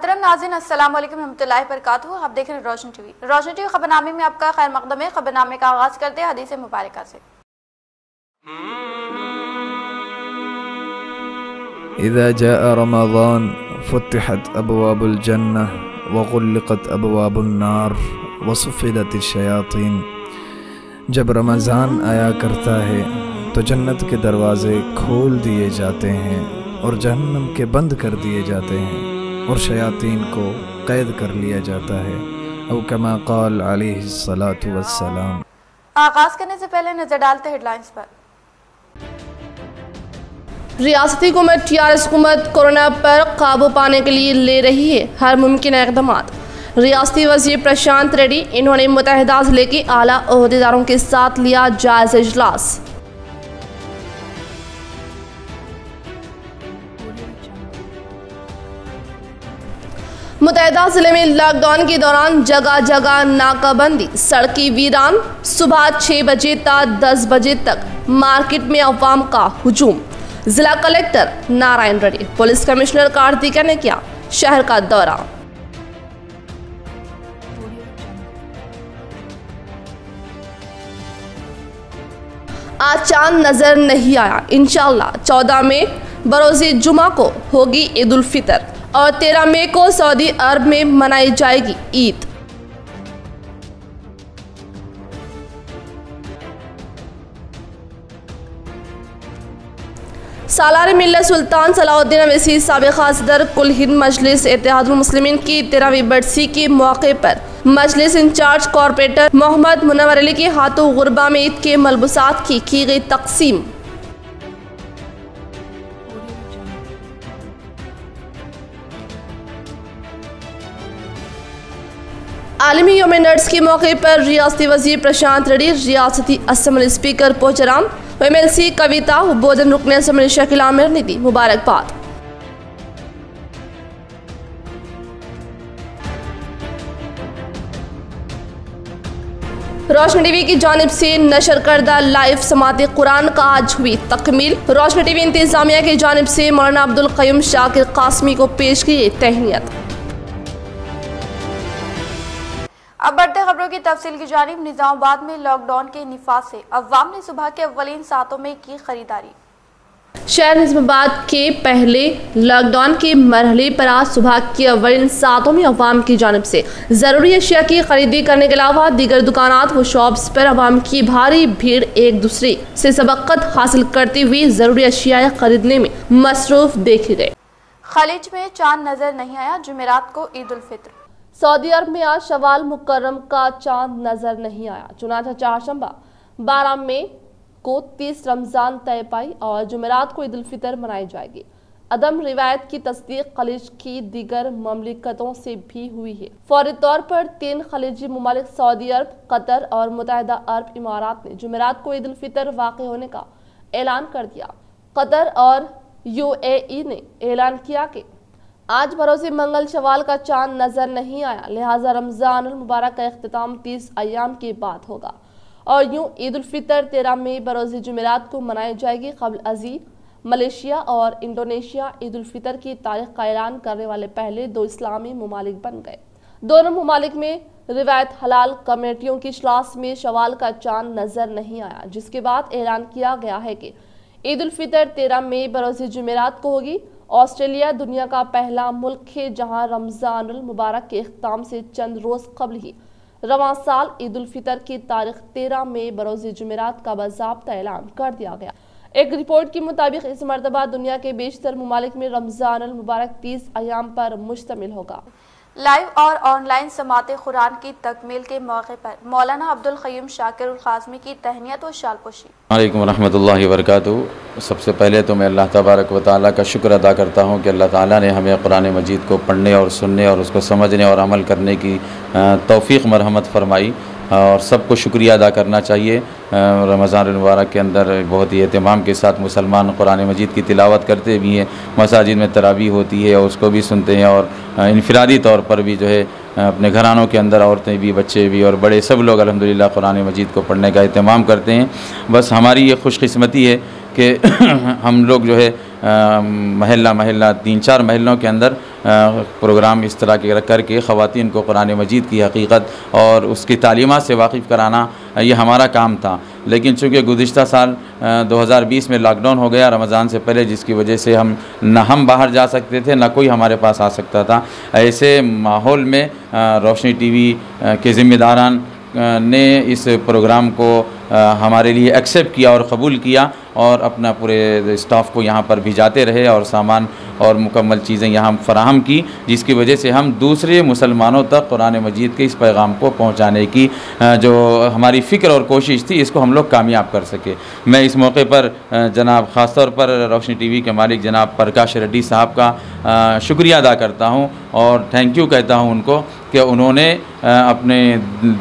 मोहतरम नाज़रीन, अस्सलाम वालेकुम रहमतुल्लाहि व बरकातुहू। आप देख रहे हैं रोशन टीवी। रोशन टीवी खबरनामे में आपका खैर मकदम है। खबरनामे का आगाज करते हैं हदीस मुबारका से। इज़ा जाअ रमज़ान फुतिहत अबवाबुल जन्नह व गुल्लिक़त अबवाबुन नार व सुफ़िदतिश शयातीन। जब रमज़ान आया करता है तो जन्नत के दरवाज़े खोल दिए जाते हैं और जहन्नम के बंद कर दिए जाते हैं और शयातीन को कैद कर लिया जाता है। औ कमा क़ाल अलैहिस्सलातु वस्सलाम। आगाज करने से पहले नजर डालते हेडलाइंस पर। रियासती हुकूमत टीआरएस हुकूमत कोरोना पर काबू पाने के लिए ले रही है हर मुमकिन इक़दाम। रियासती वज़ीर प्रशांत रेड्डी, इन्होंने मुत्तहिदा ज़िले के आला ओहदेदारों के साथ लिया जायज़ा इजलास। मुत्तहिदा ज़िले में लॉकडाउन के दौरान जगह जगह नाकाबंदी, सड़कें वीरान। सुबह 6 बजे तक 10 बजे तक मार्केट में अवाम का हुजूम। जिला collector Narayan Reddy, police commissioner Kartika ने किया शहर का दौरा। आज चांद नजर नहीं आया। इंशाअल्लाह 14 मई बरोज़े जुमा को होगी ईद उल फितर और 13 मई को सऊदी अरब में मनाई जाएगी ईद। सालार मिल्लत सुल्तान सलाहुद्दीन अवैसी साबिक़ा सदर कुल हिंद मजलिस इत्तेहादुल मुस्लिमीन की 13वीं बरसी के मौके पर मजलिस इंचार्ज कॉरपोरेटर मोहम्मद मुनव्वर अली के हाथों गुरबा में ईद के मलबूसात की गई तकसीम। आलमी यौम नर्स के मौके पर रियासती वज़ीर प्रशांत रेड्डी, रियासती असम्बली स्पीकर पोचराम, एमएलसी कविता, बोधन रुकन असम्बली शकील आमिर ने दी मुबारकबाद। रोशन टीवी की जानिब से नशर करदा लाइव समाते कुरान का आज हुई तकमील। रोशन टीवी इंतजामिया की जानिब से मौलाना अब्दुल क़य्यूम शाकिर कासमी को पेश की गई तहनीत। अब बढ़ते खबरों की तफसील की जानिब। निजामाबाद में लॉकडाउन के निफाज से अवाम ने सुबह के अव्वलीन सातों में की खरीदारी। शहर निजामाबाद के पहले लॉकडाउन के मरहले पर आज सुबह के अव्वलीन सातों में अवाम की जानिब से ज़रूरी अशिया की खरीदी करने के अलावा दीगर दुकानात व शॉप्स पर अवाम की भारी भीड़ एक दूसरे से सबक़त हासिल करते हुए ज़रूरी अशिया खरीदने में मसरूफ देखे गए। खलीज में चांद नजर नहीं आया, जुमेरात को ईद उल फितर। सऊदी अरब में आज शवाल मुकर्रम का चांद नजर नहीं आया। चुनाचा चारशंबा 12 मई को 30 रमजान तय पाई और जुमेरात को ईद उल फितर मनाई जाएगी। अदम रिवायत की तस्दीक खलीज की दीगर ममलिकतों से भी हुई है। फौरी तौर पर 3 खलीजी ममालिक सऊदी अरब, कतर और मुत्तहिदा अरब इमारात ने जुमेरात को ईद उल फितर वाक़ होने का ऐलान कर दिया। कतर और UAE ने ऐलान किया कि आज बरोज़े मंगल शवाल का चांद नजर नहीं आया, लिहाजा रमजान उल मुबारक का इख्तिताम 30 अय्याम के बाद होगा और यूं ईद उल फितर 13 मई बरोज़े जुमेरात को मनाई जाएगी। क़ब्ल अज़ीं मलेशिया और इंडोनेशिया ईद उल फितर की तारीख का ऐलान करने वाले पहले 2 इस्लामी ममालिक बन गए। दोनों ममालिक में रिवायत हलाल कमेटियों की इजलास में शवाल का चांद नजर नहीं आया, जिसके बाद ऐलान किया गया है कि ईद उल फितर 13 मई बरोज़े जुमेरात को होगी। ऑस्ट्रेलिया दुनिया का पहला मुल्क है जहां रमजानुल मुबारक के इख्तिताम से चंद रोज़ कबल ही रवां साल ईद उल फितर की तारीख 13 मई बरोज़े जुमेरात का बाज़ाब्ता ऐलान कर दिया गया। एक रिपोर्ट के मुताबिक इस मरतबा दुनिया के बेशतर ममालिक में रमजानुल मुबारक 30 अय्याम पर मुश्तमिल होगा। लाइव और ऑनलाइन समाते कुरान की तकमील के मौके पर मौलाना अब्दुल क़य्यूम शाकिर कासमी की तहनीत व शालपोशी। वालेकुम रहमतुल्लाहि व बरकातुहू। सबसे पहले तो मैं अल्लाह तबारक व तआला का शुक्र अदा करता हूँ कि अल्लाह ताला ने हमें कुरान मजीद को पढ़ने और सुनने और उसको समझने और अमल करने की तौफ़ीक़ मरहमत फरमाई और सबको शुक्रिया अदा करना चाहिए। रमज़ान मुबारक के अंदर बहुत ही एहतमाम के साथ मुसलमान कुरान मजीद की तिलावत करते भी हैं, मसाजिद में तरावी होती है और उसको भी सुनते हैं और इनफरादी तौर पर भी जो है अपने घरानों के अंदर औरतें भी, बच्चे भी और बड़े सब लोग अल्हम्दुलिल्लाह कुरान मजीद को पढ़ने का एहतमाम करते हैं। बस हमारी ये खुशकिस्मती है कि हम लोग जो है महल्ला महल्ला 3-4 महल्लों के अंदर प्रोग्राम इस तरह के करके ख़वातीन को कुरान मजीद की हकीकत और उसकी तालीमात से वाकिफ़ कराना ये हमारा काम था। लेकिन चूँकि गुज़िश्ता साल 2020 में लॉकडाउन हो गया रमज़ान से पहले, जिसकी वजह से हम बाहर जा सकते थे ना कोई हमारे पास आ सकता था। ऐसे माहौल में रोशनी टीवी के ज़िम्मेदारान ने इस प्रोग्राम को हमारे लिए एक्सेप्ट किया और क़बूल किया और अपना पूरे स्टाफ को यहाँ पर भिजाते रहे और सामान और मुकम्मल चीज़ें यहाँ फ़राहम की, जिसकी वजह से हम दूसरे मुसलमानों तक कुरान मजीद के इस पैगाम को पहुँचाने की जो हमारी फ़िक्र और कोशिश थी इसको हम लोग कामयाब कर सके। मैं इस मौके पर जनाब ख़ास तौर पर रोशनी टीवी के मालिक जनाब प्रकाश रेड्डी साहब का शुक्रिया अदा करता हूँ और थैंक यू कहता हूँ उनको कि उन्होंने अपने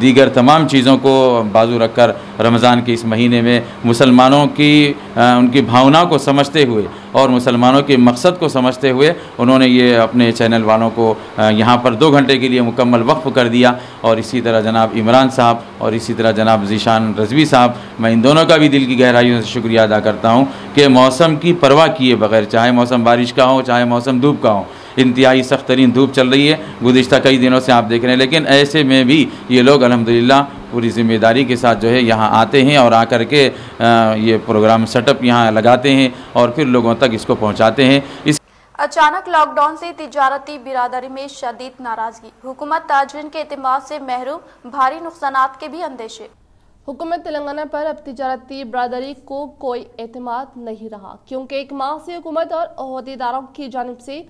दीगर तमाम चीज़ों को बाजू रखकर रमज़ान के इस महीने में मुसलमानों की उनकी भावनाओं को समझते हुए और मुसलमानों के मकसद को समझते हुए उन्होंने ये अपने चैनल वालों को यहाँ पर 2 घंटे के लिए मुकम्मल वक्फ़ कर दिया। और इसी तरह जनाब इमरान साहब और इसी तरह जनाब ज़ीशान रज़वी साहब, मैं इन दोनों का भी दिल की गहराइयों से शुक्रिया अदा करता हूँ कि मौसम की परवाह किए बगैर, चाहे मौसम बारिश का हो चाहे मौसम धूप का हो, इंतहाई सख्त तरीन धूप चल रही है गुज़िश्ता कई दिनों से आप देख रहे हैं, लेकिन ऐसे में भी ये लोग अल्हम्दुलिल्लाह पूरी ज़िम्मेदारी के साथ जो है यहाँ आते हैं और आकर के ये प्रोग्राम सेटअप यहाँ लगाते हैं और फिर लोगों तक इसको पहुँचाते हैं। इस अचानक लॉकडाउन से तिजारती बिरादरी में शदीद नाराजगी, हुकूमत ताजरीन के एतमाद से महरूम, भारी नुकसानात के भी अंदेशे। हुकूमत तेलंगाना पर अब तिजारती बिरादरी को कोई एतमाद नहीं रहा, क्योंकि 1 माह से हुकूमत और ओहदेदारों की जानिब से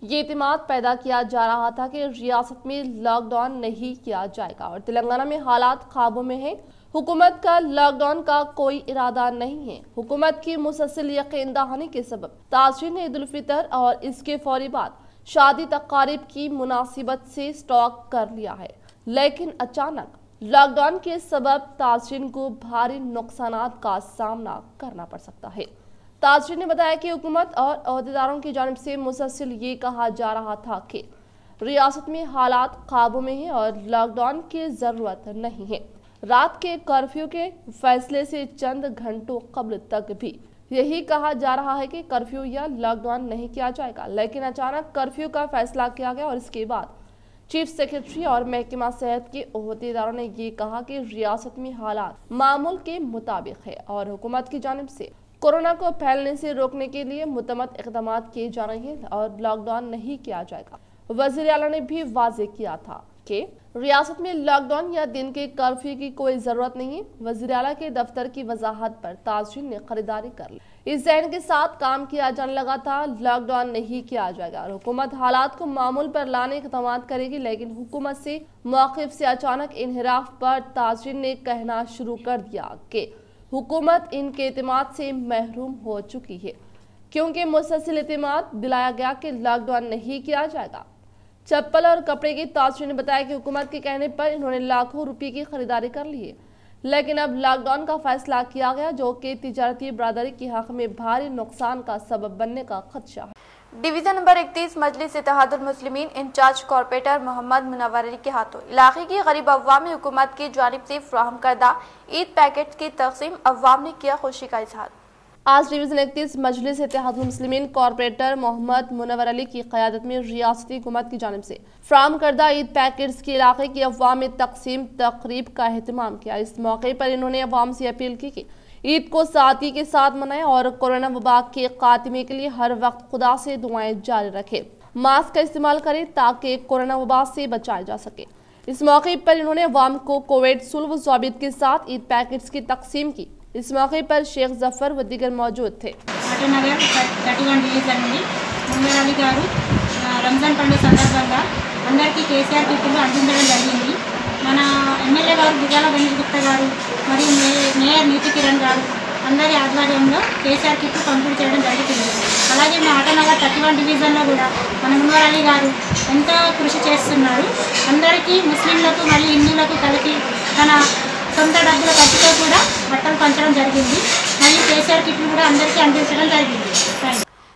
ये एतमाद पैदा किया जा रहा था कि रियासत में लॉकडाउन नहीं किया जाएगा और तेलंगाना में हालात काबू में है। हुकूमत का लॉकडाउन का कोई इरादा नहीं है। हुकूमत की मुसलसल यकीन दहानी के सबब ताजरीन ने ईद उल फितर और इसके फौरी बाद शादी तकारीब की मुनासिबत से स्टॉक कर लिया है, लेकिन अचानक लॉकडाउन के सबब ताजरीन को भारी नुकसानात का सामना करना पड़ सकता है। ताजरीन ने बताया कि हुकूमत और ओहदेदारों की जानिब से मुसलसल ये कहा जा रहा था कि रियासत में हालात काबू में हैं और लॉकडाउन की ज़रूरत नहीं है। रात के कर्फ्यू के फैसले से चंद घंटों कबल तक भी यही कहा जा रहा है कि कर्फ्यू या लॉकडाउन नहीं किया जाएगा, लेकिन अचानक कर्फ्यू का फैसला किया गया और इसके बाद चीफ सेक्रेटरी और महकमा सेहत के ओहदेदारों ने ये कहा कि रियासत में हालात मामूल के मुताबिक है और हुकूमत की जानिब से कोरोना को फैलने से रोकने के लिए मुतमद इक़दाम किए जा रहे हैं और लॉकडाउन नहीं किया जाएगा। वज़ीर आला ने भी वाज़ेह किया था कि रियासत में लॉकडाउन या दिन के कर्फ्यू की कोई ज़रूरत नहीं है। वज़ीर आला के दफ्तर की वजाहत पर ताजरीन ने खरीदारी कर ली, इस ज़हन के साथ काम किया जाने लगा था लॉकडाउन नहीं किया जाएगा और हुकूमत हालात को मामूल पर लाने के इक़दाम करेगी, लेकिन हुकूमत से मौक़िफ़ से अचानक इन्हिराफ पर ताजरीन ने कहना शुरू कर दिया कि हुकूमत इनके एतमाद से महरूम हो चुकी है, क्योंकि मुसलसल एतमाद दिलाया गया कि लॉकडाउन नहीं किया जाएगा। चप्पल और कपड़े की ताजरीन ने बताया कि हुकूमत के कहने पर इन्होंने लाखों रुपए की खरीदारी कर ली है, लेकिन अब लॉकडाउन का फैसला किया गया जो कि तिजारती बिरादरी के हक में भारी नुकसान का सबब बनने का खदशा है। डिवीजन नंबर 31 मजलिस इत्तेहादुल मुस्लिमीन इंचार्ज कॉर्पोरेटर मोहम्मद मुनव्वर अली के हाथों इलाके की गरीब अवाम में हुकूमत की जानिब से फ्राहम करदा ईद पैकेट की तकसीम, अवाम ने किया खुशी का इजहार। आज डिवीजन 31 मजलिस इत्तेहादुल मुस्लिमीन कॉर्पोरेटर मोहम्मद मुनव्वर अली की क़यादत में रियासती हुकूमत की जानिब से फ्राहम करदा ईद पैकेट्स के इलाके की अवाम में तकसीम तकरीब का एहतमाम किया। इस मौके पर इन्होंने अवाम से अपील की कि ईद को सादगी के साथ मनाएं और कोरोना वबा के खात्मे के लिए हर वक्त खुदा से दुआएं जारी रखें, मास्क का इस्तेमाल करें ताकि कोरोना वबा से बचाया जा सके। इस मौके पर इन्होंने अवाम को कोविड सुलभ ज़ाबित के साथ ईद पैकेट्स की तकसीम की। इस मौके पर शेख जफर व दीगर मौजूद थे। రంజాన్ పండుగ సందర్భంగా అందరికీ కేసీఆర్ కిట్లు అందించడం జరిగింది. మన ఎమ్మెల్యే గారు గుజాల గణేష్ గుప్తా గారు మరియు మేయర్ నీతి కిరణ్ గారు అందరి ఆధ్వర్యంలో కేసీఆర్ కిట్లు పంపిణీ చేయడం జరుగుతుంది. అలాగే మా ఆటనగర్ 31 డివిజన్లో కూడా మన మున్వర్ అలీ గారు ఎంతో కృషి చేస్తున్నారు. అందరికీ ముస్లింలకు మరియు హిందువులకు కలిపి తన సొంత డబ్బుల ఖర్చుతో కూడా బట్టలు పంచడం జరిగింది మరియు కేసీఆర్ కిట్లు కూడా అందరికీ అందించడం జరిగింది.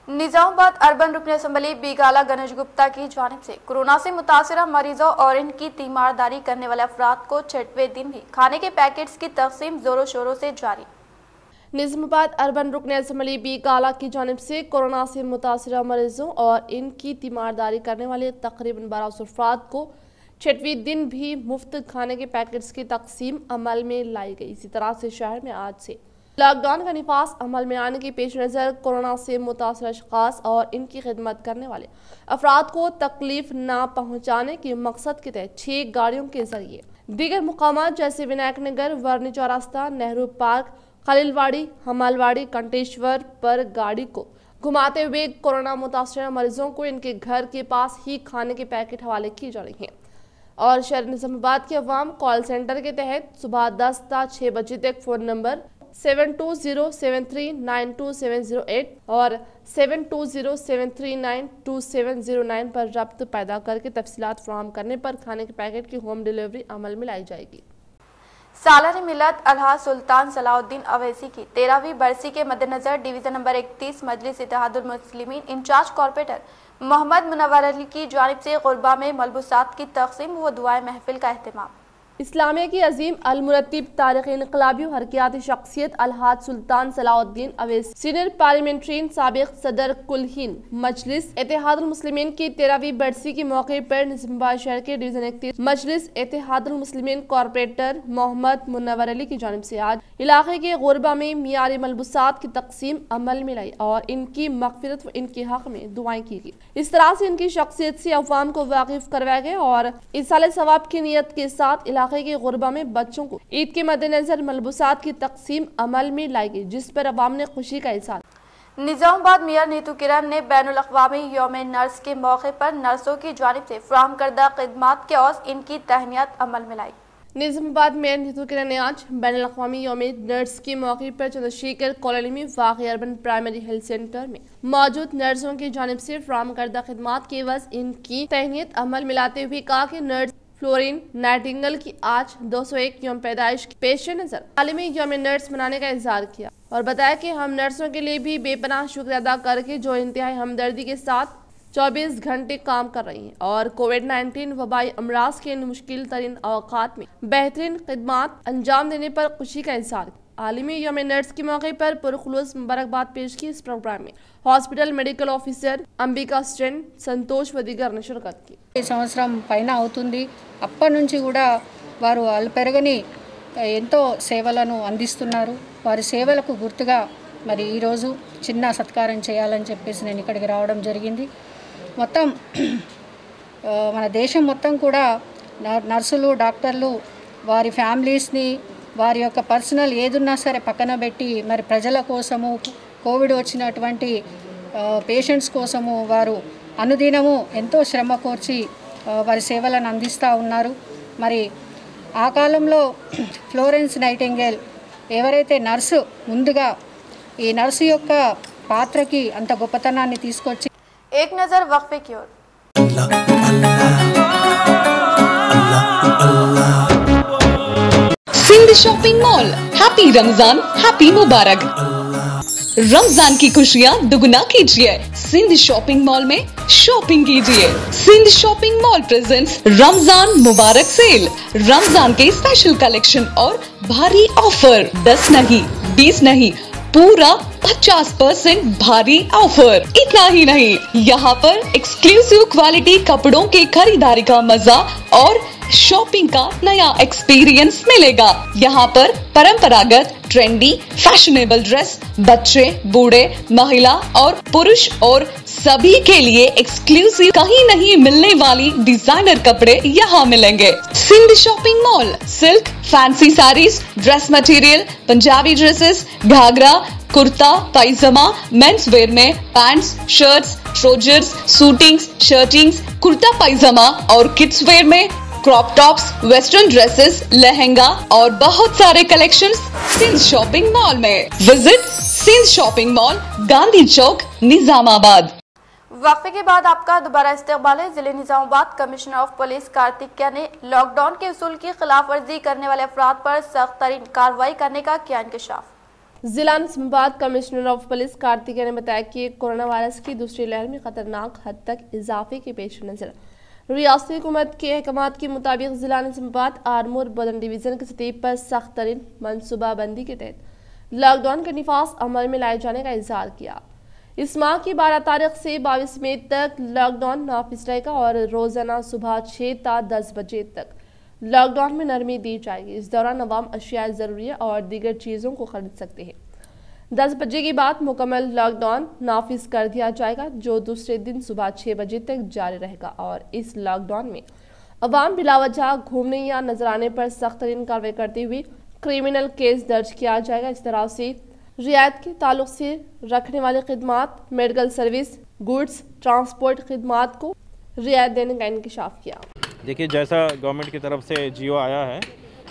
निजामाबाद अर्बन रुकन असम्बली बीगाला गणेश गुप्ता की जानिब से कोरोना से मुतासरा मरीजों और इनकी तीमारदारी करने वाले अफराद को 6वें दिन भी खाने के पैकेट्स की तकसीम जोरों शोरों से जारी। निजामाबाद अर्बन रुकन असम्बली बी काला की जानिब से कोरोना से मुतासरा मरीजों और इनकी तीमारदारी करने वाले तकरीबन 1200 अफराद को 6वें दिन भी मुफ्त खाने के पैकेट्स की तकसीम अमल में लाई गई। इसी तरह से शहर में आज से लॉकडाउन का निफाज अमल में आने के पेश नज़र कोरोना से मुतासर अशखास और इनकी खिदमत करने वाले अफराद को तकलीफ न पहुँचाने के मकसद के तहत 6 गाड़ियों के जरिए दीगर मुकामात जैसे विनायक नगर, वर्नी चौरास्ता, नेहरू पार्क, खलीलवाड़ी, हमालवाड़ी, कंटेश्वर पर गाड़ी को घुमाते हुए कोरोना मुतासर मरीजों को इनके घर के पास ही खाने के पैकेट हवाले की जा रही हैं। और शहर निजामाबाद के अवाम कॉल सेंटर के तहत सुबह 10 से 6 बजे तक फ़ोन नंबर 7207392708 और 7207392709 पर रब्त पैदा करके तफसीलात फराहम करने पर खाने के पैकेट की होम डिलीवरी अमल में लाई जाएगी। सालाना मिलाद अलहाज सुल्तान सलाउद्दीन अवैसी की 13वीं बरसी के मद्देनजर डिवीजन नंबर 31 मजलिस इत्तेहादुल मुस्लिमीन इंचार्ज कॉर्पोरेटर मोहम्मद मुनव्वर अली की जानिब से गुरबा में मलबूसात की तक़सीम व दुआए महफिल का अहतमाम। इस्लामिया की अजीम अल-मुरत्तिब तारीख़ इनक़लाबी हरकियाती शख्सियत अलहाज सुल्तान सलाउद्दीन अवैसी सीनियर पार्लियामेंट्रीन साबिक़ सदर कुल-हिंद मजलिस इत्तेहादुल मुस्लिमीन की 13वीं बरसी के मौके पर निजामाबाद शहर के डिवीजन 31 मजलिस इत्तेहादुल मुस्लिमीन कॉर्पोरेटर मोहम्मद मुनव्वर अली की जानिब से आज इलाके के गुरबा में मियारी मलबूसात की तक़सीम अमल में लाई और इनकी मग़फ़िरत व इनके हक़ में दुआएं की गई। इस तरह से इनकी शख्सियत से अवाम को वाकिफ करवाया गया और इसाले सवाब की नीयत के साथ के गुरबा में बच्चों को ईद के मद्देनजर मलबूसात की तकसीम अमल में लाई गई, जिस पर अवाम ने खुशी का इज़हार। निजामाबाद मेयर नीतू किरण ने बैनुल-अक़वामी यौम नर्स के मौके पर नर्सों की जानिब से फराहम करदा खिदमात के औस इनकी तहनीत अमल में लाई। निजामाबाद मेयर नीतू किरण ने आज बैनुल-अक़वामी यौम नर्स के मौके पर चंद्रशेखर कॉलोनी में वाक़ अर्बन प्राइमरी हेल्थ सेंटर में मौजूद नर्सों की जानिब से फराहम करदा खिदमात के एवज़ इनकी तहनीत अमल में लाते हुए कहा कि नर्स फ्लोरिन नाइटिंगेल की आज 201 यौम पैदाइश के पेश नज़र आलमी यौम नर्स मनाने का इज़हार किया और बताया कि हम नर्सों के लिए भी बेपनाह शुक्र अदा करके जो इंतहाई हमदर्दी के साथ 24 घंटे काम कर रही हैं और कोविड-19 वबाई अमराज के इन मुश्किल तरीन औकात में बेहतरीन खिदमात अंजाम देने पर खुशी का इज़हार। आलमी यौम नर्स के मौके पर पुरखुलूस मुबारकबाद पेश की। इस प्रोग्राम में हॉस्पिटल मेडिकल ऑफिसर अंबिका स्टेन, संतोष व दीगर ने शिरकत की। ఈ సంవత్సరం పైన అవుతుంది। అప్పటి నుంచి కూడా వారు అల్పెరగని ఎంతో సేవలను అందిస్తున్నారు। వారి సేవలకు గుర్తుగా మరి ఈరోజు చిన్న సత్కారం చేయాలని చెప్పేసి నేను ఇక్కడికి రావడం జరిగింది। మొత్తం మన దేశం మొత్తం కూడా నర్సులు, డాక్టర్లు వారి ఫ్యామిలీస్ని వారి యొక్క పర్సనల్ ఏదున్నా సరే పక్కన పెట్టి మరి ప్రజల కోసము కోవిడ్ వచ్చినటువంటి పేషెంట్స్ కోసము వారు అనుదినము ఎంతో శ్రమ కోర్చి వారి సేవలను అందిస్తూ ఉన్నారు। మరి ఆ కాలంలో ఫ్లోరెన్స్ నైటింగేల్ ఎవరైతే నర్సు ముందుగా ఈ నర్సు యొక్క పాత్రకి అంత గొప్పతనాన్ని తీసుకొచ్చి एक नजर वक्फे की ओर। Sindh shopping mall, happy Ramzan, happy मुबारक। रमजान की खुशियाँ दुगना कीजिए, सिंध शॉपिंग मॉल में शॉपिंग कीजिए। Sindh shopping mall presents Ramzan मुबारक सेल। रमजान के स्पेशल कलेक्शन और भारी ऑफर 10 नहीं 20 नहीं पूरा 50% भारी ऑफर। इतना ही नहीं, यहाँ पर एक्सक्लूसिव क्वालिटी कपड़ों के खरीदारी का मजा और शॉपिंग का नया एक्सपीरियंस मिलेगा। यहाँ पर परंपरागत ट्रेंडी फैशनेबल ड्रेस बच्चे, बूढ़े, महिला और पुरुष और सभी के लिए एक्सक्लूसिव कहीं नहीं मिलने वाली डिजाइनर कपड़े यहाँ मिलेंगे। Sindh shopping mall silk, fancy saris, dress material, Punjabi dresses, ghagra, kurta, pyjama, men's wear में pants, shirts, trousers, suitings, shirtings, kurta pyjama और किड्स वेयर में crop tops, western dresses, lehenga और बहुत सारे कलेक्शंस सिंध शॉपिंग मॉल में। Visit Sindh shopping mall, Gandhi Chowk, Nizamabad. वक्फे के बाद आपका दोबारा इस्तेकबाल है। जिले Nizamabad commissioner of police Kartikeya ने लॉकडाउन के उसूल की खिलाफ वर्जी करने वाले अफराद पर सख्त तरीन कार्रवाई करने का किया इंकशाफ। जिला Nizamabad commissioner of police Kartikeya ने बताया कि कोरोना वायरस की दूसरी लहर में खतरनाक हद तक इजाफे के पेश नजर रियासती हुकूमत के अहकामात के मुताबिक जिला निजामाबाद आर्मूर बदन डिवीजन की सतह पर सख्त तरीन मनसूबाबंदी के तहत लॉकडाउन का निफाज अमल में लाए जाने का इजहार किया। इस माह की 12 तारीख से 22 मई तक लॉकडाउन नाफिज रहेगा और रोजाना सुबह 6 ता 10 बजे तक लॉकडाउन में नरमी दी जाएगी। इस दौरान अवाम अशिया ज़रूरी और दीगर चीज़ों को खरीद सकते हैं। 10 बजे के बाद मुकम्मल लॉकडाउन नाफिज कर दिया जाएगा, जो दूसरे दिन सुबह 6 बजे तक जारी रहेगा। और इस लॉकडाउन में अवाम बिलावजह घूमने या नजर आने पर सख्त तरीन कार्रवाई करते हुए क्रिमिनल केस दर्ज किया जाएगा। इस तरह से रियायत के ताल्लुक से रखने वाले खिदमात, मेडिकल सर्विस, गुड्स, ट्रांसपोर्ट खिदमात को रियायत देने का इंकशाफ किया। देखिए, जैसा गवर्नमेंट की तरफ से जियो आया है,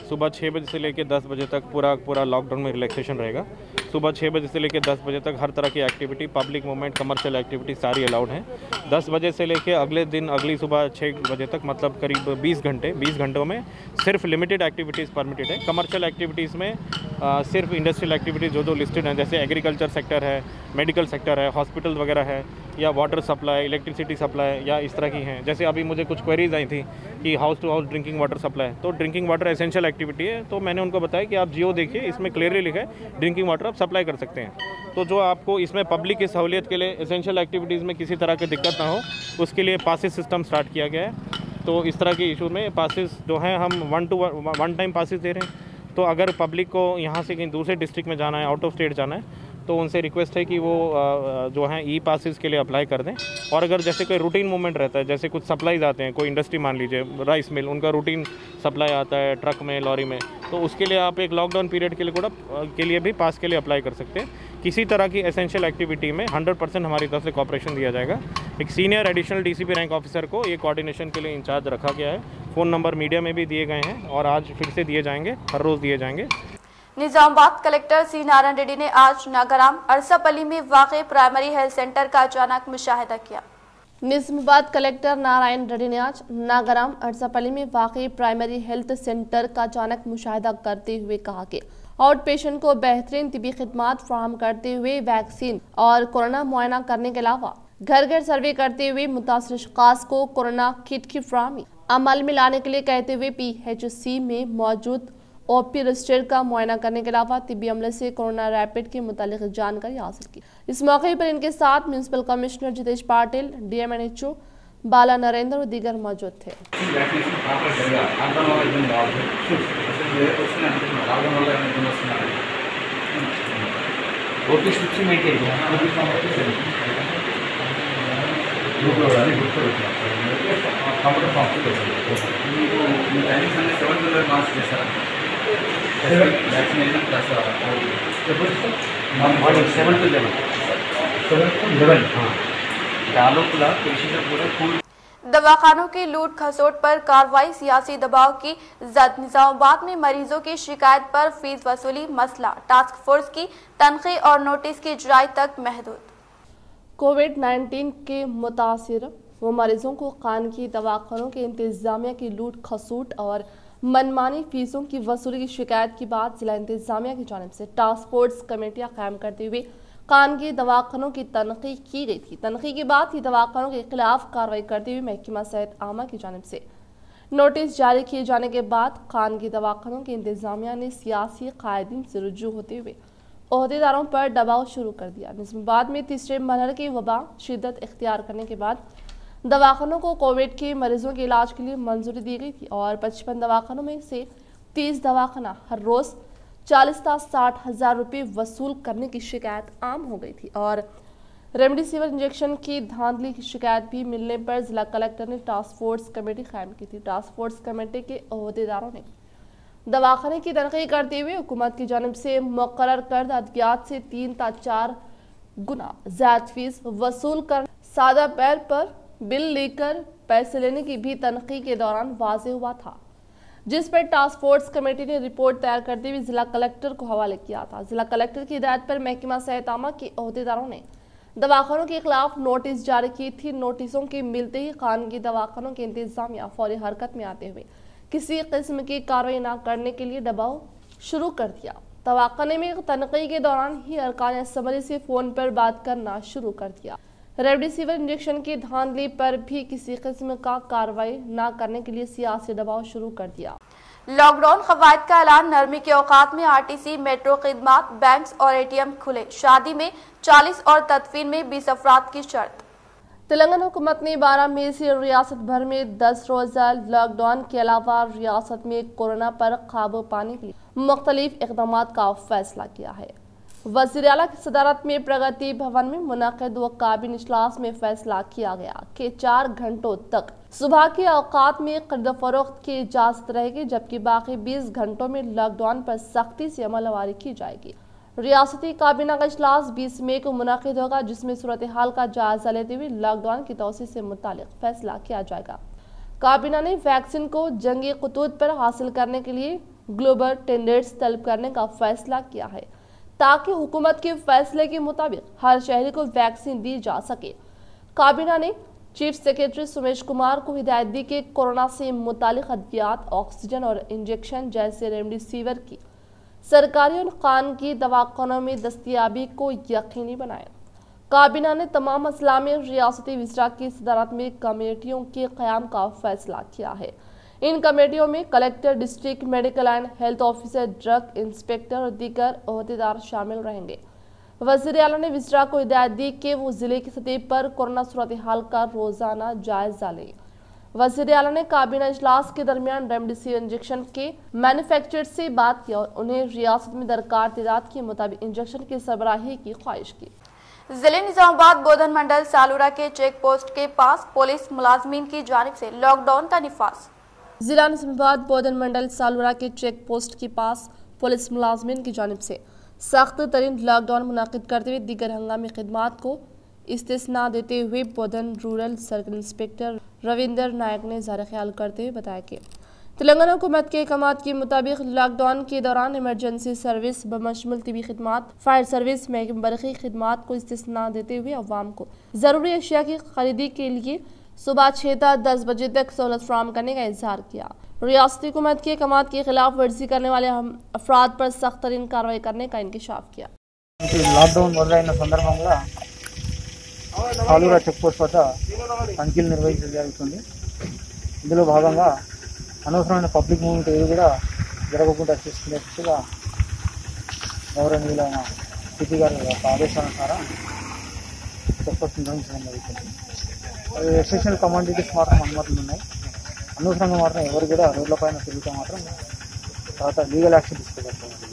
सुबह 6 बजे से लेकर 10 बजे तक पूरा लॉकडाउन में रिलैक्सेशन रहेगा। सुबह 6 बजे से लेकर 10 बजे तक हर तरह की activity, public movement, commercial activity सारी अलाउड हैं। 10 बजे से लेकर अगले दिन अगली सुबह 6 बजे तक, मतलब करीब 20 घंटों में सिर्फ लिमिटेड एक्टिविटीज़ परमिटेड है। कमर्शियल एक्टिविटीज़ में सिर्फ इंडस्ट्रियल एक्टिविटीज़ जो लिस्टेड हैं, जैसे एग्रीकल्चर सेक्टर है, मेडिकल सेक्टर है, हॉस्पिटल वगैरह है, या वाटर सप्लाई, इलेक्ट्रिसिटी सप्लाई, या इस तरह की हैं। जैसे अभी मुझे कुछ क्वेरीज आई थी कि house to house drinking water supply, तो ड्रिंकिंग वाटर एसेंशियल एक्टिविटी है, तो मैंने उनको बताया कि आप जियो देखिए, इसमें क्लियरली लिखा है ड्रिंकिंग वाटर आप सप्लाई कर सकते हैं। तो जो आपको इसमें पब्लिक की सहूलियत के लिए एसेंशियल एक्टिविटीज़ में किसी तरह की दिक्कत ना हो, उसके लिए पासिस सिस्टम स्टार्ट किया गया है। तो इस तरह के इशू में पासिस जो हैं हम वन टाइम पासिस दे रहे हैं। तो अगर पब्लिक को यहाँ से कहीं दूसरे डिस्ट्रिक्ट में जाना है, आउट ऑफ स्टेट जाना है, तो उनसे रिक्वेस्ट है कि वो जो हैं ई पासिस के लिए अप्लाई कर दें। और अगर जैसे कोई रूटीन मूवमेंट रहता है, जैसे कुछ सप्लाईज आते हैं, कोई इंडस्ट्री मान लीजिए राइस मिल, उनका रूटीन सप्लाई आता है ट्रक में, लॉरी में, तो उसके लिए आप एक लॉकडाउन पीरियड के लिए भी पास के लिए अप्लाई कर सकते हैं। किसी तरह की एसेंशियल एक्टिविटी में 100% हमारी तरफ से कॉपरेशन दिया जाएगा। एक senior additional DCP rank officer को ये कोऑर्डिनेशन के लिए इंचार्ज रखा गया है। फ़ोन नंबर मीडिया में भी दिए गए हैं और आज फिर से दिए जाएंगे, हर रोज़ दिए जाएंगे। निजामाबाद कलेक्टर सी नारायण रेड्डी ने आज नागाराम अरसापल्ली में वाक़े प्राइमरी हेल्थ सेंटर का अचानक मुशाहिदा किया। निजामाबाद कलेक्टर नारायण रेड्डी ने आज नागाराम अरसापल्ली में वाक़े प्राइमरी हेल्थ सेंटर का अचानक मुशाहिदा करते हुए कहा कि आउट पेशेंट को बेहतरीन तिबी खिदमात फराहम करते हुए वैक्सीन और कोरोना मुआयना करने के अलावा घर घर सर्वे करते हुए मुतासर अशखास को कोरोना किट की फराहमी अमल में लाने के लिए कहते हुए PHC में मौजूद OP रजिस्टर का मुआयना करने के अलावा तिब्बी अमले से कोरोना रैपिड के मुतालिक जानकारी हासिल की। इस मौके पर इनके साथ municipal commissioner Jitesh Patil, DMNHO बाला नरेंद्र और दीगर मौजूद थे। दवाखानों की लूट खसोट पर कार्रवाई, सियासी दबाव की जद। निजामाबाद में मरीजों की शिकायत पर फीस वसूली मसला, टास्क फोर्स की तनखीह और नोटिस की इजराई तक महदूद। कोविड-19 के मुतासिर वो मरीजों को खानगी दवाखानों के इंतजामिया की लूट खसूट और मनमानी फीसों की वसूली की शिकायत के बाद जिला इंतजामिया की जानिब से टास्क फोर्स कमेटियां कायम करते हुए खानगी दवाखानों की तनखीह की गई थी। तनखीह के बाद ही दवाखानों के खिलाफ कार्रवाई करते हुए महकमा सेहत आमा की जानिब से नोटिस जारी किए जाने के बाद खानगी दवाखानों के इंतजामिया ने सियासी कायदीन से रुजू होते हुए ओहदेदारों पर दबाव शुरू कर दिया। निजामाबाद में तीसरे मरहले की वबा शिद्दत इख्तियार करने के बाद दवाखानों को कोविड के मरीजों के इलाज के लिए मंजूरी दी गई थी और 55 दवाखानों में से 30 दवाखाना हर रोज 40 से 60 हजार रुपये वसूल करने की शिकायत आम हो गई थी और रेमडेसिविर इंजेक्शन की धांधली की शिकायत भी मिलने पर जिला कलेक्टर ने टास्क फोर्स कमेटी कायम की थी। टास्क फोर्स कमेटी के ओहदेदारों ने दवाखाने की तनखीह करते हुए हुकूमत की जानिब से मुकर्रर करदा अद्वियात से 3 से 4 गुना ज्यादा फीस वसूल कर सादा पैर पर बिल लेकर पैसे लेने की भी तनखीह के दौरान वाज़ेह हुआ था, जिस पर टास्क फोर्स कमेटी ने रिपोर्ट तैयार करते हुए जिला कलेक्टर को हवाले किया था। जिला कलेक्टर की हिदायत पर महकमा सेहत आमा के ओहदेदारों ने दवाखानों के खिलाफ नोटिस जारी की थी। नोटिसों के मिलते ही खानगी दवाखानों के इंतजामिया फौरी हरकत में आते हुए किसी किस्म की कार्रवाई न करने के लिए दबाव शुरू कर दिया। दवाखाने में तनखीह के दौरान ही अरकान असम्बली से फोन पर बात करना शुरू कर दिया। रेमडेसिविर इंजेक्शन की धांधली पर भी किसी किस्म का कार्रवाई न करने के लिए सियासी दबाव शुरू कर दिया। लॉकडाउन कवायद का ऐलान, नरमी के औकात में आरटीसी, मेट्रो खिदमात, बैंक्स और एटीएम खुले, शादी में 40 और तदफीन में 20 अफराद की शर्त। तेलंगाना हुकूमत ने 12 मई से रियासत भर में 10 रोज़ा लॉकडाउन के अलावा रियासत में कोरोना पर काबू पाने के लिए मुख्तलिफ इक़दाम का फैसला किया है। वज़ीर आला की सदारत में प्रगति भवन में मुनक़िद व काबिन इजलास में फैसला किया गया कि 4 घंटों तक सुबह के औकात में खरीद फरोख्त की इजाज़त रहेगी, जबकि बाकी 20 घंटों में लॉकडाउन पर सख्ती से अमलवारी की जाएगी। रियासती काबीना का इजलास 20 मई को मुनक़िद होगा, जिसमें सूरत हाल का जायजा लेते हुए लॉकडाउन की तौसीह से मुतालिक फैसला किया जाएगा। काबीना ने वैक्सीन को जंगी खतूत पर हासिल करने के लिए ग्लोबल टेंडर्स तलब करने का फैसला किया है, ताकि हुकूमत के फैसले के मुताबिक हर शहरी को वैक्सीन दी जा सके। काबीना ने चीफ सेक्रेटरी सुमेश कुमार को हिदायत दी कि कोरोना से मुतालिक अद्वियात, ऑक्सीजन और इंजेक्शन जैसे रेमडेसिविर की सरकारी और खानगी दवाखानों में दस्तयाबी को यकीनी बनाए। काबीना ने तमाम अजला में रियासती विज़रा की सदारत में कमेटियों के क़याम का फैसला किया है। इन कमेटियों में collector, district medical and health officer, drug inspector और दीगर ओहदेदार शामिल रहेंगे। वज़ीर आला ने विज़रा को हिदायत दी कि वो जिले की सतह पर कोरोना सूरत हाल का रोजाना जायजा लें। वज़ीर आला ने काबीना इजलास के दरमियान रेमडेसिविर इंजेक्शन के मैन्युफैक्चरर से बात की और उन्हें रियासत में दरकार तादाद के मुताबिक इंजेक्शन की सरबराही की ख्वाहिश की। जिले निजामाबाद बोधन मंडल सालूरा के चेक पोस्ट के पास पुलिस मुलाजमीन की जानिब से लॉकडाउन का निफाज। जिला निजामाबाद बोधन मंडल सालूरा के चेक पोस्ट के पास पुलिस मुलाजमीन की जानिब से सख्त तरीन लॉकडाउन मुनाकिद करते हुए दीगर हंगामी खिदमात को इस्तिस्ना देते हुए बोधन रूरल सर्कल इंस्पेक्टर रविंदर नायक ने ज़ाहिर ख्याल करते हुए बताया कि तेलंगाना हुकूमत के अहकामात के मुताबिक लॉकडाउन के दौरान इमरजेंसी सर्विस बमशमुल तिबी खिदमात, फायर सर्विस, महकमे बरक़ी खिदमात को इस्तिस्ना देते हुए अवाम को ज़रूरी अशिया की खरीदी के लिए सुबह 6 से 10 बजे तक सहूलत फराहम करने का इजहार किया। रियासती हुकूमत के अहकामात की खिलाफ वर्जी करने वाले अफराद पर सख्त तरीन कार्रवाई करने का इंकशाफ किया। లాక్డౌన్ మొదలైన సందర్భంలో సాలూరా చెక్ పోస్ట్ వద్ద తనిఖీలు నిర్వహించడం జరుగుతుంది। ఇందులో భాగంగా అనవసరమైన పబ్లిక్ మూవ్మెంట్ ఏది కూడా జరగకుండా చూసుకునేట్టుగా గౌరవనీయులైన సిపి గారి యొక్క ఆదేశానుసారం చెక్ పోస్ట్ నిర్వహించడం జరుగుతుంది। ఎసెన్షియల్ కమాడిటీస్ మాత్రం అనుమతులు ఉన్నాయి। అనవసరంగా మాత్రం ఎవరు కూడా రోడ్లపైన తిరిగితే మాత్రం తర్వాత లీగల్ యాక్షన్ తీసుకోబడుతుంది।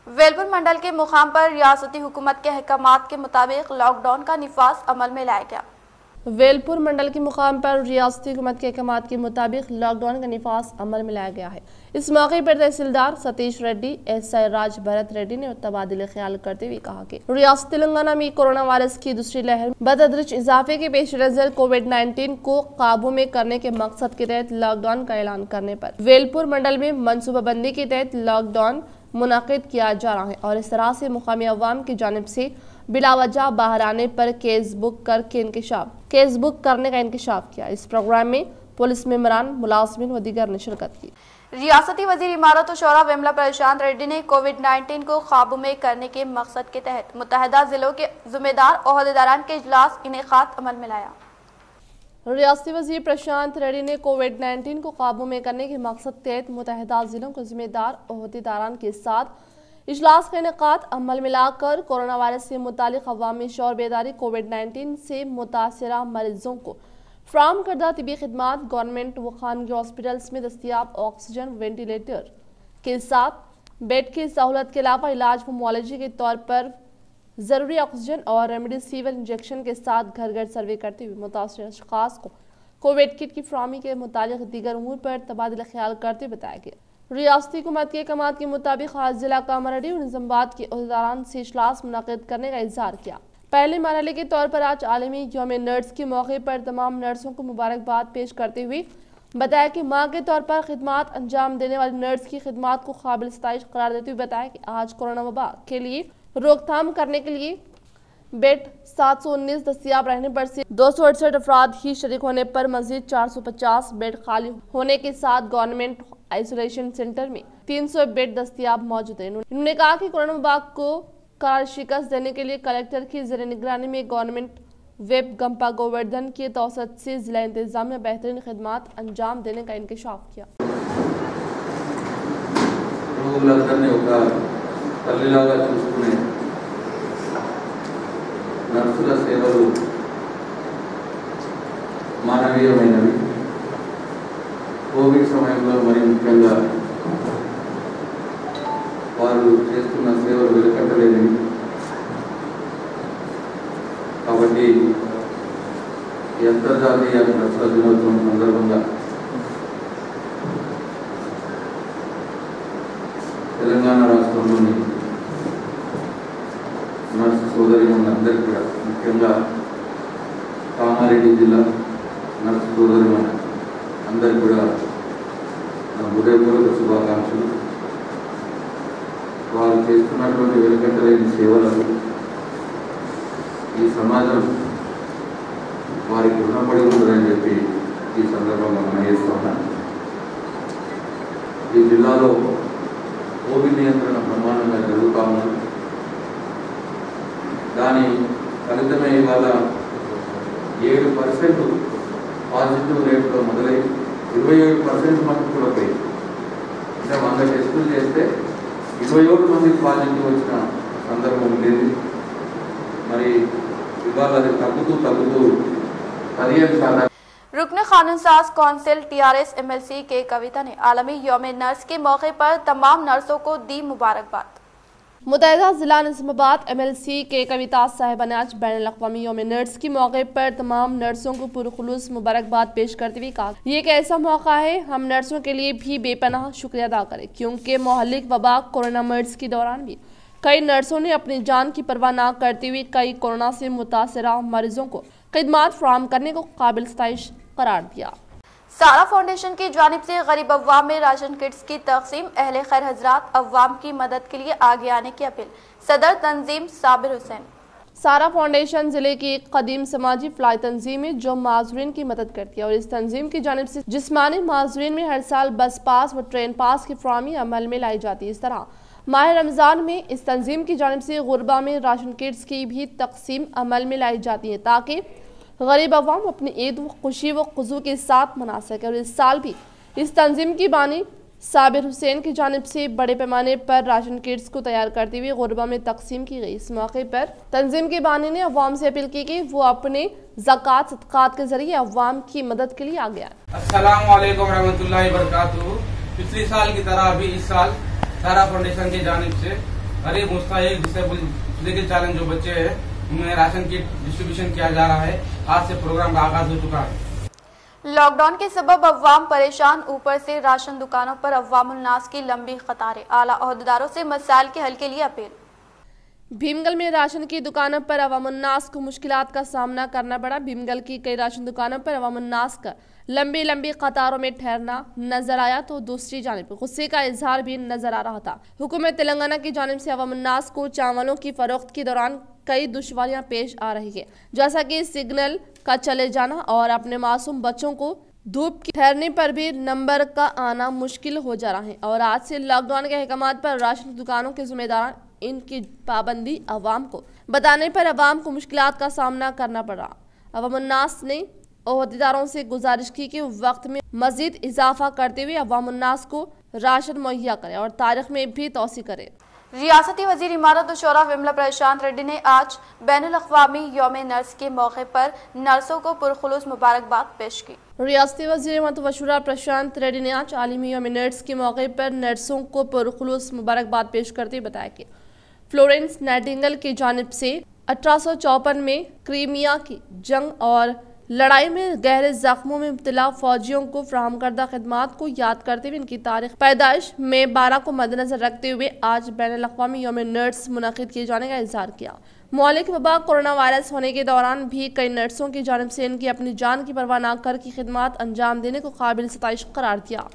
वेलपुर मंडल के मुकाम पर रियासती हुकूमत के अहकामात के मुताबिक लॉकडाउन का निफाज अमल में लाया गया। वेलपुर मंडल के मुकाम पर रियासती हुकूमत के अहकामात के मुताबिक लॉकडाउन का निफाज अमल में लाया गया है। इस मौके पर तहसीलदार सतीश रेड्डी, एसआई राज भरत रेड्डी ने तबादले ख्याल करते हुए कहा कि रियासत तेलंगाना में कोरोना वायरस की दूसरी लहर बतदरीज इजाफे के पेश नजर कोविड-19 को काबू में करने के मकसद के तहत लॉकडाउन का ऐलान करने पर वेलपुर मंडल में मनसूबाबंदी के तहत लॉकडाउन मुनाकिद किया जा रहा है और इस तरह से मुकामी अवाम की जानिब से बिलावजह बाहर आने पर केस बुक करने का इंकशाफ किया। इस प्रोग्राम में पुलिस मेंबरान, मुलाजमीन व दीगर ने शिरकत की। रियासती वजीर इमारत और शौरा वेमला प्रशांत रेड्डी ने कोविड-19 को काबू में करने के मकसद के तहत मुतहदा जिलों के जिम्मेदार ओहदेदारान के इजलास इनेकाद अमल में लाया। रियासती वजीर प्रशांत रेड्डी ने कोविड-19 को काबू में करने के मकसद तहत मुतहदा जिलों के जिम्मेदार ओहदेदारान के साथ इजलास का इनेकाद अमल में लाकर कोरोना वायरस से मुतालिक अवामी शौर बेदारी, कोविड-19 से मुतासरा मरीजों को फ्राहम करदा तिबी खिदमात, गवर्नमेंट व खानगी हॉस्पिटल्स में दस्तियाब ऑक्सीजन, वेंटिलेटर के साथ बेड की सहूलत के अलावा इलाज व मुआलजे के तौर पर ज़रूरी ऑक्सीजन और रेमडेसिविर इंजेक्शन के साथ घर घर सर्वे करते हुए मुतासर अशखास को कोविड किट की फ्राहमी के मुतालिक दीगर उमूर पर तबादला ख्याल करते बताया गया। रियासती हुकूमत के अहकामात के मुताबिक आज जिला कामरेड्डी और निजामाबाद के ओहदेदारान से इजलास मुनाकिद करने का इजहार किया। पहले मरहले के तौर पर आज आलमी यौम नर्स के मौके पर तमाम नर्सों को मुबारकबाद पेश करते हुए बताया कि माँ के तौर पर खिदमात अंजाम देने वाली नर्स की खिदमात को काबिल सताइश करार देते हुए बताया कि आज कोरोना वबा के लिए रोकथाम करने के लिए बेड 719 दस्तियाब रहने पर से 268 अफराद ही शरीक होने पर मजीद 450 बेड खाली होने के साथ गवर्नमेंट आइसोलेशन सेंटर में 300 बेड दस्तियाब मौजूद है। उन्होंने कहा कि कोरोना वबा को करार शिकस्त देने के लिए कलेक्टर की ज़ेर निगरानी में गवर्नमेंट वेब गंपा गोवर्धन की तौसत से जिला इंतजामिया बेहतरीन खिदमात अंजाम देने का इंकशाफ किया। నర్సుల సేవలు మానవీయమైనవి. కోవిడ్ సమయంలో మరి ముఖ్యంగా వారు చేస్తున్న సేవలు వెలుకట్టలేనివి. కాబట్టి ఈ అంతర్జాతీయ నర్సుల దినోత్సవం సందర్భంగా తెలంగాణ రాష్ట్రంలోని నర్సు సోదరిమణులందరికీ కూడా, ముఖ్యంగా కామారెడ్డి జిల్లా నర్సు సోదరిమణులు అందరికీ కూడా నా హృదయపూర్వక శుభాకాంక్షలు. వారు చేస్తున్నటువంటి వెలుకట్టలేని సేవలకు ఈ సమాజం వారికి రుణపడి ఉంటుందని చెప్పి ఈ సందర్భంగా మనం చేస్తున్నాం. ఈ జిల్లాలో కోవిడ్ నియంత్రణ బ్రహ్మాండంగా జరుగుతూ ఉన్నది. దాని ఫలితమే ఇవాళ 7% పాజిటివ్ రేట్లో మొదలై 27% మనకు కూడా పోయింది. అంటే 100 టెస్టులు చేస్తే 27 మందికి పాజిటివ్ వచ్చిన సందర్భం లేదు. మరి ఇవాళ అది తగ్గుతూ 15%. रुकन कानून साज कौंसिल TRS MLC के कविता ने आलमी यौम नर्स के मौके पर तमाम नर्सों को दी मुबारकबाद। मुतहदा जिला निज़ामाबाद MLC के कविता साहिबा ने आज बैनुल-अक़वामी यौम नर्स के मौके पर तमाम नर्सों को पुरखुलूस मुबारकबाद पेश करते हुए कहा, ये एक ऐसा मौका है हम नर्सों के लिए भी बेपनाह शुक्रिया अदा करें, क्योंकि मोहल्लिक वबा कोरोना मर्ज के दौरान भी कई नर्सों ने अपनी जान की परवाह न करते हुए कई कोरोना से मुतासरा मरीजों को खिदमात फराहम करने को काबिल सताइश करार दिया। सारा फाउंडेशन की जानिब से गरीब अवाम में राशन किट्स की तकसीम, अहले खैर हजरात अवाम की मदद के लिए आगे आने की अपील। सदर तंजीम साबिर हुसैन। सारा फाउंडेशन जिले की एक कदीम समाजी फलाई तंजीम है जो माजूरीन की मदद करती है और इस तंजीम की जानिब से जिस्मानी माजूरीन में हर साल बस पास व ट्रेन पास की फराहमी अमल में लाई जाती है। इस तरह माह रमज़ान में इस तंजीम की जानिब से गुरबा में राशन किट्स की भी तकसीम अमल में लाई जाती है ताकि गरीब अवाम अपनी ईद खुशी व खुजू के साथ मना सके। और इस साल भी इस तंजीम की बानी साबिर हुसैन की जानिब से बड़े पैमाने पर राशन किट्स को तैयार करते हुए गुरबा में तकसीम की गई। इस मौके पर तंजीम की बानी ने अवाम से अपील की कि वो अपने ज़कात सदक़ात के जरिए अवाम की मदद के लिए आगे आए। अस्सलाम वालेकुम रहमतुल्लाहि व बरकातुहू। पिछली साल की तरह अभी इस साल सारा फाउंडेशन की जानिब से गरीब मुस्तहिक डिसेबल फिजिकल चैलेंज जो बच्चे हैं उन्हें राशन किट डिस्ट्रीब्यूशन किया जा रहा है। आज से प्रोग्राम का आगाज हो चुका है। लॉकडाउन के सबब अवाम परेशान, ऊपर से राशन दुकानों पर अवामुल नास की लंबी कतारें। आला ओहदेदारों से मसाइल के हल के लिए अपील। भीमगल में राशन की दुकानों पर अवामुन्नास को मुश्किलात का सामना करना पड़ा। भीमगल की कई राशन दुकानों पर अवामुन्नास का लंबी लंबी कतारों में ठहरना नजर आया तो दूसरी जानिब गुस्से का इजहार भी नजर आ रहा था। हुकूमत तेलंगाना की जानिब से अवामुन्नास को चावलों की फरोख्त के दौरान कई दुश्वारियां पेश आ रही है, जैसा कि सिग्नल का चले जाना और अपने मासूम बच्चों को धूप की ठहरने पर भी नंबर का आना मुश्किल हो जा रहा है। और आज से लॉकडाउन के अहकामात पर राशन दुकानों के जिम्मेदार इनकी पाबंदी अवाम को बताने पर अवाम को मुश्किलात का सामना करना पड़ा। अवामुन्नास ने ओहदेदारों से गुजारिश की कि वक्त में मजीद इजाफा करते हुए अवामुन्नास को राशन मुहैया करें और तारीख में भी तोसी करें। रियासती वजीर इमारत और शोरा विमला प्रशांत रेड्डी ने आज बैनुल-अक़वामी यौम नर्स के मौके पर नर्सों को पुरखुलूस मुबारकबाद पेश की। रियासती वजीर इमारत और शोरा प्रशांत रेड्डी ने आज आलमी यौम नर्स के मौके पर नर्सों को पुरखुलूस मुबारकबाद पेश करते हुए बताया कि फ्लोरेंस नाइटिंगेल की जानिब से 1854 में क्रीमिया की जंग और लड़ाई में गहरे जख्मों में मुब्तला फौजियों को फराहम करदा खिदमात को याद करते हुए इनकी तारीख पैदाइश में 12 को मद्देनजर रखते हुए आज बैनुल-अक़वामी यौम नर्स मुनक़िद किए जाने का इज़हार किया। मौलिक वबा कोरोना वायरस होने के दौरान भी कई नर्सों की जानिब से इनकी अपनी जान की परवाह न कर की खिदमात अंजाम देने को काबिल सताइश करार दिया।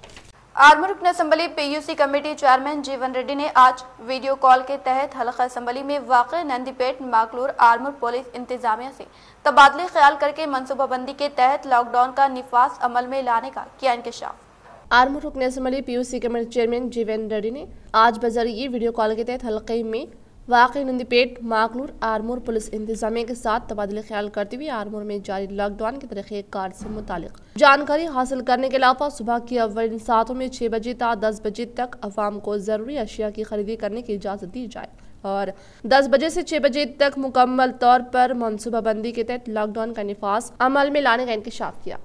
आर्मूर रुकन असम्बली PUC कमेटी चेयरमैन जीवन रेड्डी ने आज वीडियो कॉल के तहत हल्का असम्बली में वाक़ नंदीपेट माकलूर आर्मूर पुलिस इंतजामिया से तबादले ख्याल करके मनसूबाबंदी के तहत लॉकडाउन का निफाज अमल में लाने का किया इंकशाफ। आर्मूर रुकन असम्बली PUC कमेटी चेयरमैन जीवन रेड्डी ने आज बजरिए वीडियो कॉल के तहत हल्के में वाकई नंदीपेट माकनूर आरमूर पुलिस इंतजामिया के साथ तबादले ख्याल करते हुए आरमूर में जारी लॉकडाउन के तरीक़ेकार से मुतालिक जानकारी हासिल करने के अलावा सुबह की अव्वल सातों में 6 बजे तक 10 बजे तक अवाम को ज़रूरी अशिया की खरीदी करने की इजाज़त दी जाए और 10 बजे से 6 बजे तक मुकम्मल तौर पर मनसूबाबंदी के तहत लॉकडाउन का निफाज अमल में लाने का इंकशाफ किया।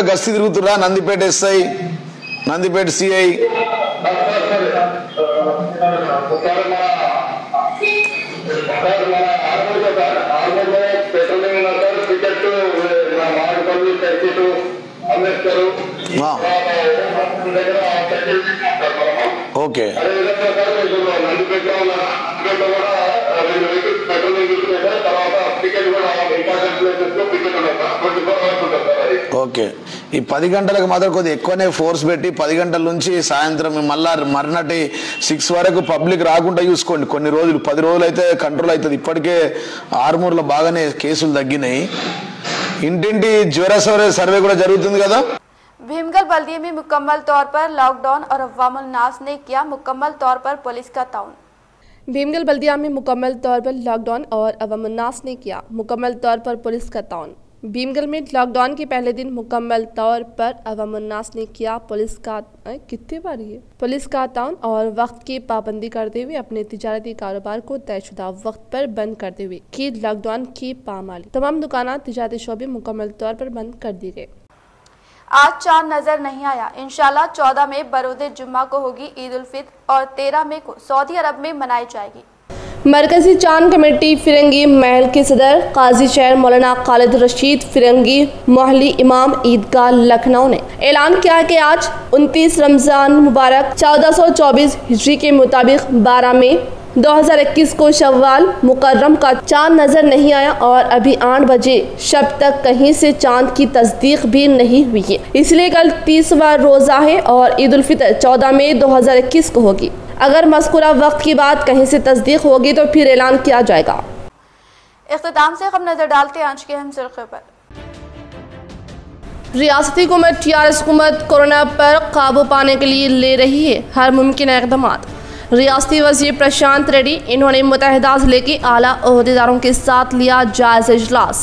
గస్తీ తిరుగుతురా Nandipet SI Nandipet CI okay okay ఈ 10 గంటలకు మాత్రం కొద్దిగా ఎక్కువనే ఫోర్స్ పెట్టి 10 గంటల నుంచి సాయంత్రం మళ్ళా మర్నాటి 6 వరకు పబ్లిక్ రాకుండా చూసుకోండి. కొన్ని రోజులు 10 రోజులు అయితే కంట్రోల్ అవుతుంది. ఇప్పటికే ఆర్మూర్లో బాగానే కేసులు తగ్గినాయి. ఇంటింటి జ్వర సర్వే కూడా జరుగుతుంది కదా. भीमगढ़ बल्दिया में मुकम्मल तौर पर लॉकडाउन और अवामुल नास ने किया मुकम्मल तौर पर पुलिस का ताउन। भीमगढ़ बल्दिया में मुकम्मल तौर पर लॉकडाउन और अवामुल नास ने किया मुकम्मल तौर पर पुलिस का ताउन। भीमगढ़ में लॉकडाउन के पहले दिन मुकम्मल तौर पर अवामुल नास ने किया पुलिस का ताउन और वक्त की पाबंदी करते हुए अपने तिजारती कारोबार को तयशुदा वक्त पर बंद करते हुए की लॉकडाउन की पामाली। तमाम दुकान तिजारती शोबे मुकम्मल तौर पर बंद कर दी गई। आज चांद नजर नहीं आया। इंशाल्लाह 14 मई बरोज़े जुम्मा को होगी ईद उल फित्र और 13 मई को सऊदी अरब में मनाई जाएगी। मरकजी चांद कमेटी फिरंगी महल के सदर काजी शहर मौलाना खालिद रशीद फिरंगी मोहल्ली इमाम ईदगाह लखनऊ ने ऐलान किया कि आज 29 रमजान मुबारक 1424 हिजरी के मुताबिक 12 मई 2021 को शव्वाल मुकर्रम का चांद नजर नहीं आया और अभी 8 बजे शब तक कहीं से चांद की तस्दीक भी नहीं हुई है। इसलिए कल 30वां रोजा है और ईद उल फित्र 14 मई 2021 को होगी। अगर मज़कूरा वक्त की बात कहीं से तस्दीक होगी तो फिर ऐलान किया जाएगा। इख्तिताम से हम नजर डालते हैं आज के अहम सुर्खियों पर। रियासती हुकूमत टीआरएस हुकूमत कोरोना पर काबू पाने के लिए ले रही है हर मुमकिन इक़दाम। रियासती वज़ीर प्रशांत रेड्डी इन्होंने मुतहदा ज़िले के आला ओहदेदारों के साथ लिया जायज़ा इजलास।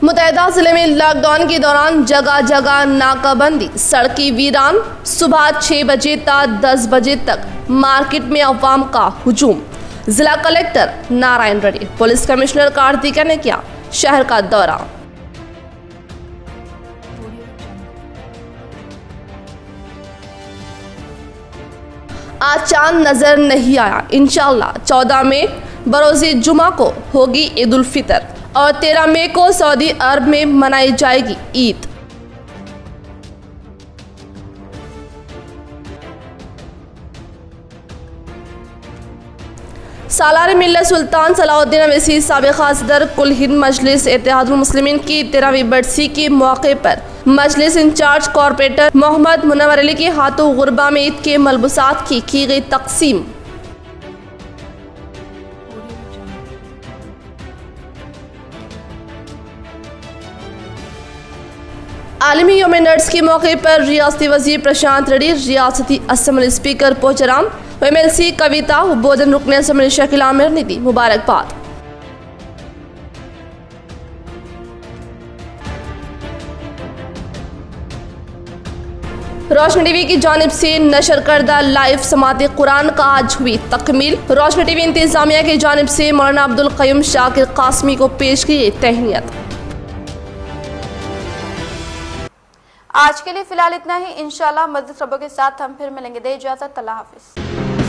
मुतहदा ज़िले में लॉकडाउन के दौरान जगह जगह नाकाबंदी, सड़कें वीरान, सुबह 6 बजे तक 10 बजे तक मार्केट में अवाम का हुजूम। जिला collector Narayan Reddy, police commissioner Kartika ने किया शहर का दौरा। आज चांद नजर नहीं आया। इंशाअल्लाह 14 मई बरोज़े जुमा को होगी ईद उल फित्र और 13 मई को सऊदी अरब में मनाई जाएगी ईद। सालार मिल्लत सुल्तान सलाहुद्दीन अवैसी साबिक़ सदर कुल हिंद मजलिस इत्तेहादुल मुस्लिमीन की 13वीं बरसी के मौके पर मजलिस इंचार्ज कॉरपोरेटर मोहम्मद मुनव्वर अली के हाथों गुरबा में ईद के मलबूसात की गई तकसीम। आलमी यौम नर्स के मौके पर रियासती वज़ीर प्रशांत रेड्डी, रियासती असम्बली स्पीकर पोचराम, MLC कविता, बोधन रुकन असम्बली शकील आमिर ने दी मुबारकबाद। रोशनी टीवी की जानिब से नशर करदा लाइव समाते कुरान का आज हुई तकमील। रोशनी टीवी इंतजामिया की जानिब से मौलाना अब्दुल क़य्यूम शाकिर कासमी को पेश की तहनीत। आज के लिए फिलहाल इतना ही। इंशाल्लाह मज़ीद खबरों के साथ हम फिर मिलेंगे। दे इजाज़त, अल्लाह हाफ़िज़।